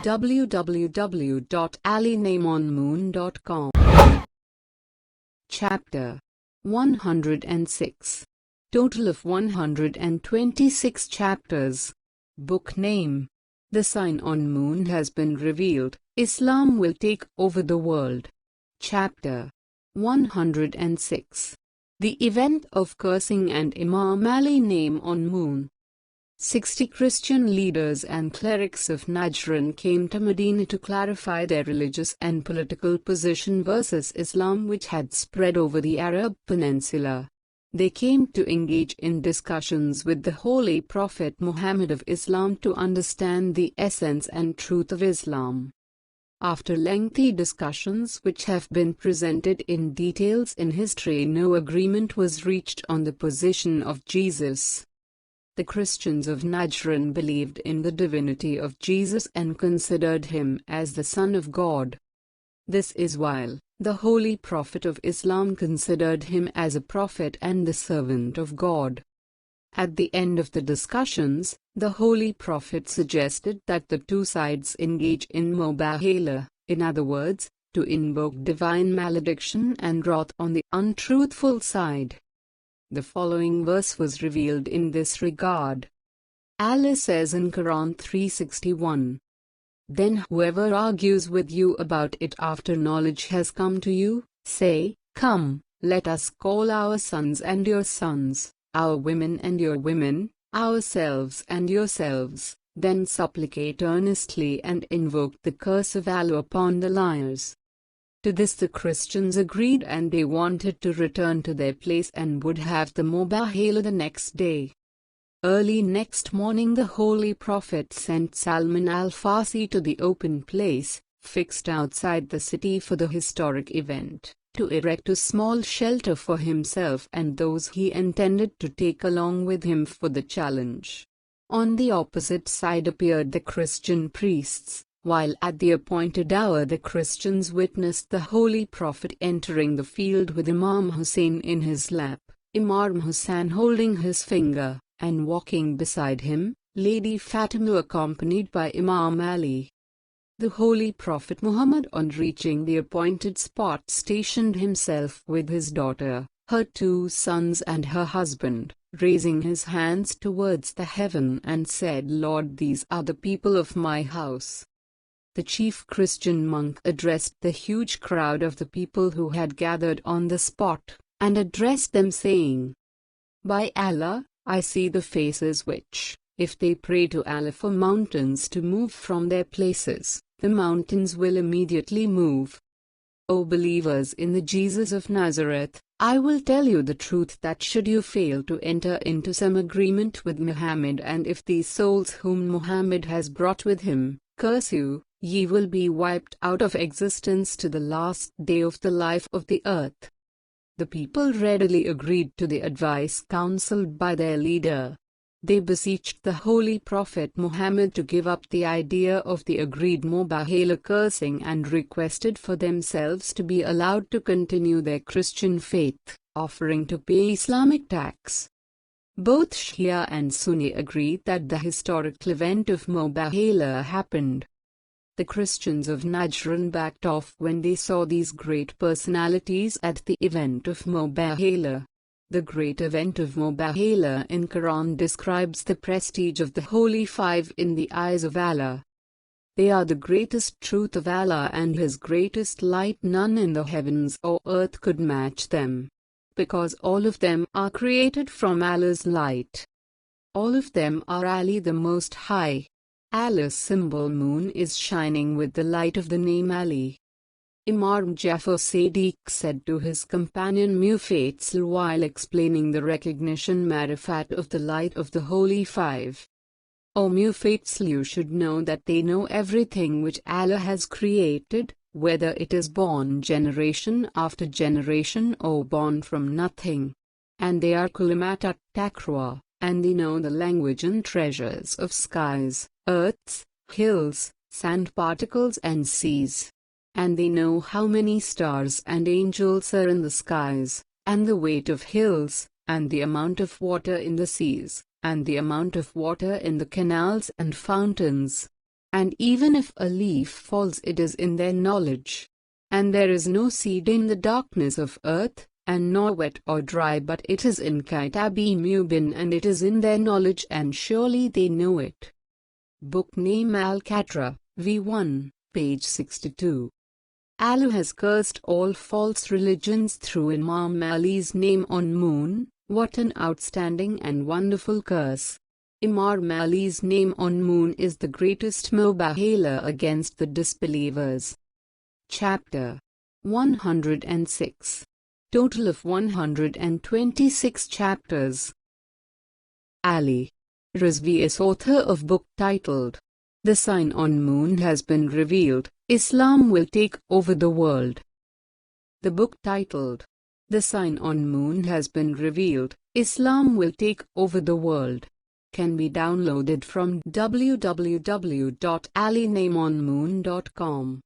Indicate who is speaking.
Speaker 1: www.alinameonmoon.com. Chapter 106. Total of 126 chapters. Book name: The Sign on Moon has been revealed. Islam will take over the world. Chapter 106. The event of cursing and Imam Ali name on moon. 60 Christian leaders and clerics of Najran came to Medina to clarify their religious and political position versus Islam, which had spread over the Arab Peninsula. They came to engage in discussions with the Holy Prophet Muhammad of Islam to understand the essence and truth of Islam. After lengthy discussions which have been presented in details in history, no agreement was reached on the position of Jesus. The Christians of Najran believed in the divinity of Jesus and considered him as the Son of God. This is while the Holy Prophet of Islam considered him as a prophet and the servant of God. At the end of the discussions, the Holy Prophet suggested that the two sides engage in mubahala, in other words, to invoke divine malediction and wrath on the untruthful side. The following verse was revealed in this regard. Allah says in Quran 3:61, "Then whoever argues with you about it after knowledge has come to you, say, Come, let us call our sons and your sons, our women and your women, ourselves and yourselves, then supplicate earnestly and invoke the curse of Allah upon the liars." To this the Christians agreed, and they wanted to return to their place and would have the mubahala the next day. Early next morning the Holy Prophet sent Salman al-Farsi to the open place, fixed outside the city for the historic event, to erect a small shelter for himself and those he intended to take along with him for the challenge. On the opposite side appeared the Christian priests, while at the appointed hour the Christians witnessed the Holy Prophet entering the field with Imam Hussein in his lap, Imam Hussein holding his finger, and walking beside him, Lady Fatima accompanied by Imam Ali. The Holy Prophet Muhammad, on reaching the appointed spot, stationed himself with his daughter, her two sons and her husband, raising his hands towards the heaven and said, "Lord, these are the people of my house." The chief Christian monk addressed the huge crowd of the people who had gathered on the spot, and addressed them saying, "By Allah, I see the faces which, if they pray to Allah for mountains to move from their places, the mountains will immediately move. O believers in the Jesus of Nazareth, I will tell you the truth that should you fail to enter into some agreement with Muhammad, and if these souls whom Muhammad has brought with him curse you, ye will be wiped out of existence to the last day of the life of the earth." The people readily agreed to the advice counseled by their leader. They beseeched the Holy Prophet Muhammad to give up the idea of the agreed mubahala cursing and requested for themselves to be allowed to continue their Christian faith, offering to pay Islamic tax. Both Shia and Sunni agreed that the historical event of mubahala happened. The Christians of Najran backed off when they saw these great personalities at the event of mubahala. The great event of mubahala in Quran describes the prestige of the Holy Five in the eyes of Allah. They are the greatest truth of Allah and His greatest light. None in the heavens or earth could match them, because all of them are created from Allah's light. All of them are Ali the Most High. Allah's symbol moon is shining with the light of the name Ali. Imam Jafar Sadiq said to his companion Mufatsal while explaining the recognition marifat of the light of the Holy Five, "O Mufatsal, you should know that they know everything which Allah has created, whether it is born generation after generation or born from nothing. And they are Kulimat at-Taqwa, and they know the language and treasures of skies, earths, hills, sand particles and seas. And they know how many stars and angels are in the skies, and the weight of hills, and the amount of water in the seas, and the amount of water in the canals and fountains. And even if a leaf falls, it is in their knowledge. And there is no seed in the darkness of earth, and nor wet or dry, but it is in Kitabi Mubin, and it is in their knowledge, and surely they know it. Book name Al-Qatra, v1, page 62. Allah has cursed all false religions through Imam Ali's name on moon. What an outstanding and wonderful curse. Imam Ali's name on moon is the greatest mubahala against the disbelievers. Chapter 106. Total of 126 chapters. Ali Rizvi is author of book titled The Sign on Moon has been revealed, Islam will take over the world. The book titled The Sign on Moon has been revealed, Islam will take over the world can be downloaded from www.alinameonmoon.com.